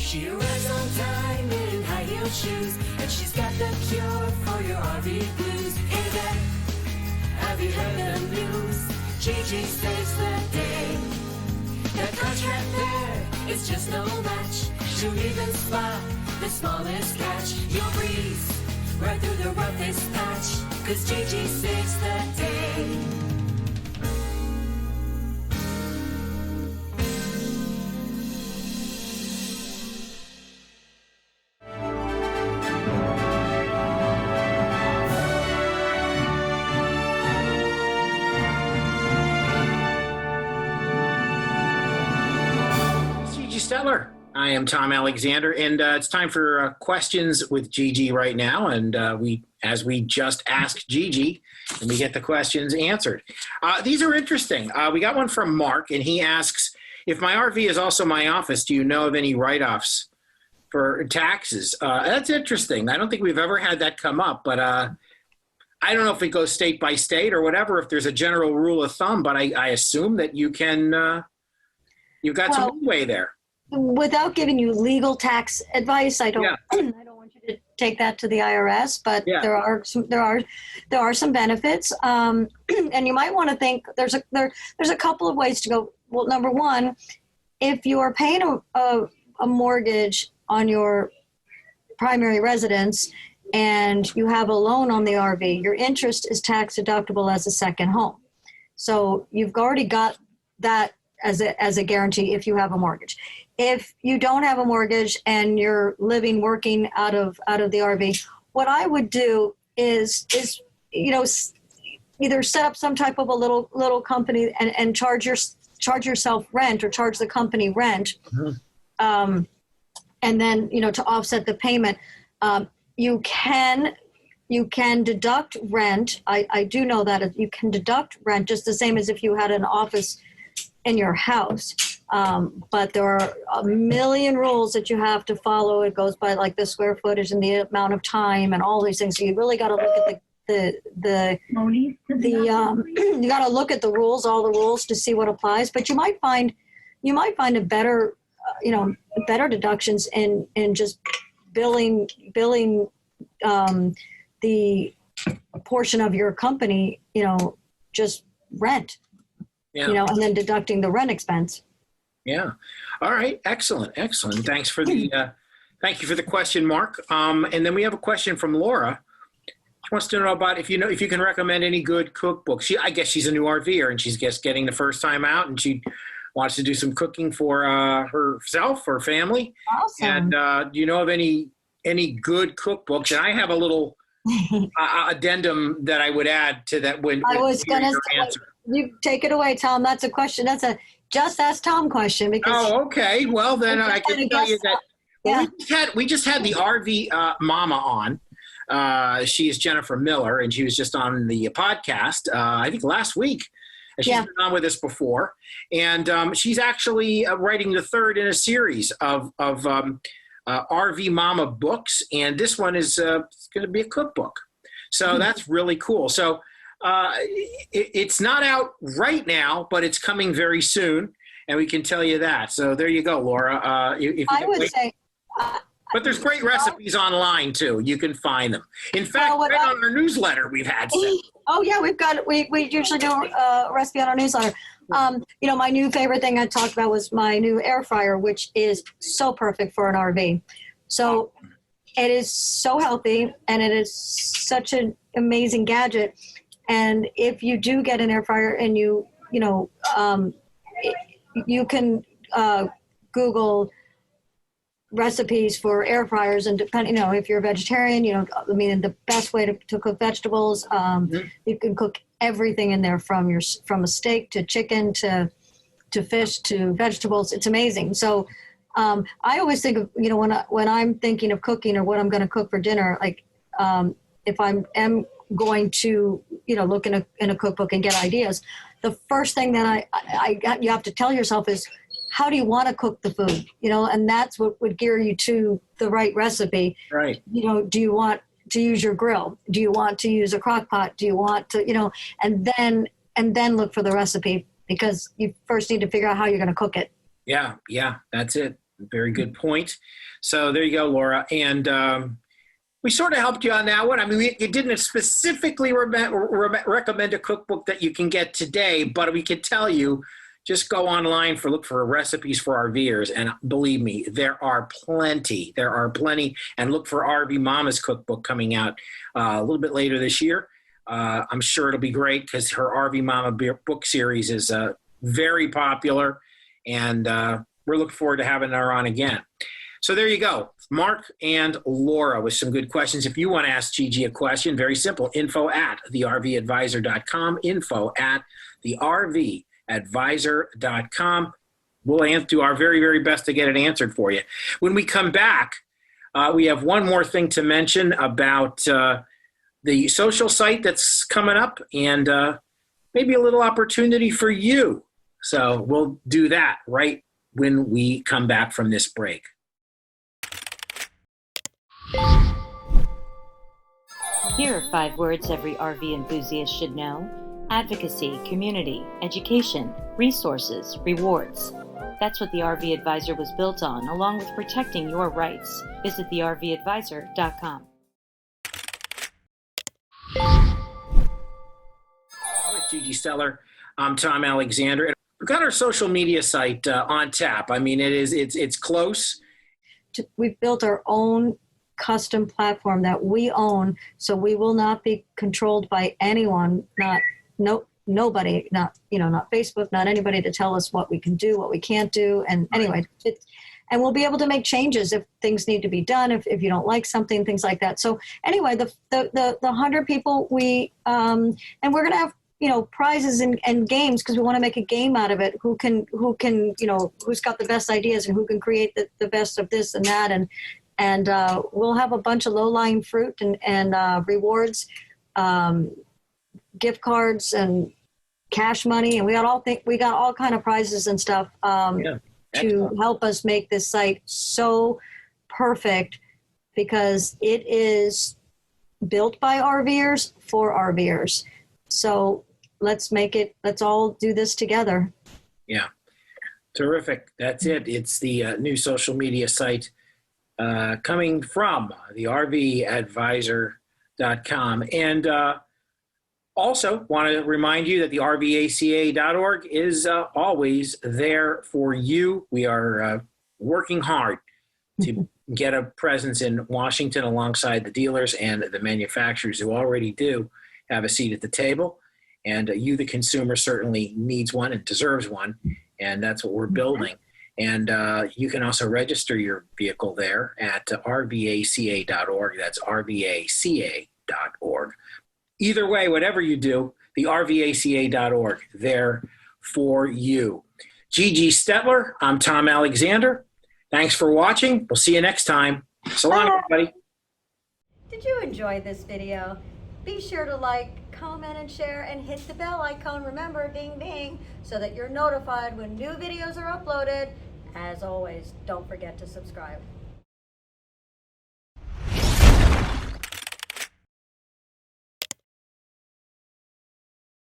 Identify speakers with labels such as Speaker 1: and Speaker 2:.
Speaker 1: She arrives on time in high-heeled shoes, and she's got the cure for your RV blues. Hey there, have you heard the news? GiGi saves the day. The contract there is just no match. She'll even spot the smallest catch. You'll breeze right through the roughest patch, 'cause GiGi saves the day.
Speaker 2: Stellar. I am Tom Alexander, and it's time for questions with GiGi right now. And as we just asked GiGi, and we get the questions answered. These are interesting. We got one from Mark, and he asks, if my RV is also my office, do you know of any write-offs for taxes? That's interesting. I don't think we've ever had that come up, but I don't know if it goes state by state or whatever, if there's a general rule of thumb, but I assume that you can, you've got some leeway there.
Speaker 3: Without giving you legal tax advice, I don't want you to take that to the IRS, but there are some benefits. And you might want to think there's a couple of ways to go. Well, number one, if you are paying a mortgage on your primary residence and you have a loan on the RV, your interest is tax deductible as a second home. So you've already got that as a guarantee if you have a mortgage. If you don't have a mortgage and you're working out of the RV, what I would do is either set up some type of a little company and charge yourself rent or charge the company rent, and then to offset the payment. You can deduct rent. I do know that you can deduct rent just the same as if you had an office in your house. But there are a million rules that you have to follow. It goes by like the square footage and the amount of time and all these things. So you really got to look at you got to look at the rules, all the rules, to see what applies. But you might find a better, better deductions in just billing the portion of your company, just rent. Yeah. And then deducting the rent expense.
Speaker 2: Yeah. All right. Excellent. Thanks for the thank you for the question, Mark. And then we have a question from Laura. She wants to know about if you can recommend any good cookbooks. I guess she's a new RVer and she's just getting the first time out, and she wants to do some cooking for herself or family.
Speaker 3: Awesome.
Speaker 2: And do you know of any good cookbooks? And I have a little addendum that I would add to that when
Speaker 3: I was going to answer. You take it away, Tom. That's a question. That's a just ask Tom question. Because
Speaker 2: okay. Well, then I can tell you that. Well, we just had the RV mama on. She is Jennifer Miller, and she was just on the podcast, I think last week. She's been on with us before. And she's actually writing the third in a series of RV mama books. And this one is going to be a cookbook. So that's really cool. So it's not out right now, but it's coming very soon, and we can tell you that. So there you go, Laura. But there's great recipes online too. You can find them. In fact, on our newsletter, we've had some.
Speaker 3: Oh yeah, we usually do a recipe on our newsletter. My new favorite thing I talked about was my new air fryer, which is so perfect for an RV. So it is so healthy, and it is such an amazing gadget. And if you do get an air fryer and you can Google recipes for air fryers, and depending, if you're a vegetarian, the best way to cook vegetables, you can cook everything in there from a steak to chicken to fish to vegetables. It's amazing. So I always think of, when I'm thinking of cooking or what I'm going to cook for dinner, like if I am going to, look in a cookbook and get ideas, the first thing that you have to tell yourself is, how do you want to cook the food? And that's what would gear you to the right recipe.
Speaker 2: Right.
Speaker 3: Do you want to use your grill? Do you want to use a crock pot? Do you want to, and then look for the recipe, because you first need to figure out how you're going to cook it.
Speaker 2: Yeah. That's it. Very good point. So there you go, Laura. And we sort of helped you on that one. I mean, you didn't specifically recommend a cookbook that you can get today, but we could tell you, just go online look for recipes for RVers. And believe me, there are plenty. There are plenty. And look for RV Mama's cookbook coming out a little bit later this year. I'm sure it'll be great because her RV Mama book series is very popular. And we're looking forward to having her on again. So there you go. Mark and Laura with some good questions. If you want to ask Gigi a question, very simple, info@thervadvisor.com, info@thervadvisor.com. We'll do our very, very best to get it answered for you. When we come back, we have one more thing to mention about the social site that's coming up and maybe a little opportunity for you. So we'll do that right when we come back from this break.
Speaker 4: Here are 5 words every RV enthusiast should know: advocacy, community, education, resources, rewards. That's what the RV Advisor was built on, along with protecting your rights. Visit thervadvisor.com.
Speaker 2: With Gigi Stellar, I'm Tom Alexander. We've got our social media site on tap. I mean, it's close.
Speaker 3: We've built our own custom platform that we own, so we will not be controlled by anyone, nobody, not Facebook, not anybody to tell us what we can do, what we can't do. And anyway, and we'll be able to make changes if things need to be done, if you don't like something, things like that. So anyway, the 100 people and we're going to have, prizes and games, because we want to make a game out of it. Who's got the best ideas and who can create the best of this and that. And we'll have a bunch of low-lying fruit and rewards, gift cards and cash money, and we got all kind of prizes and stuff to help us make this site so perfect, because it is built by RVers for RVers. So let's all do this together.
Speaker 2: Yeah, terrific. That's it. It's the new social media site coming from the RVadvisor.com. And also want to remind you that the RVACA.org is always there for you. We are working hard to get a presence in Washington alongside the dealers and the manufacturers who already do have a seat at the table. And you, the consumer, certainly needs one and deserves one. And that's what we're building. And you can also register your vehicle there at rvaca.org. That's rvaca.org. Either way, whatever you do, the rvaca.org, there for you. Gigi Stetler, I'm Tom Alexander. Thanks for watching. We'll see you next time. So long, everybody.
Speaker 3: Did you enjoy this video? Be sure to like, comment, and share, and hit the bell icon. Remember, ding, ding, so that you're notified when new videos are uploaded. As always, don't forget to subscribe.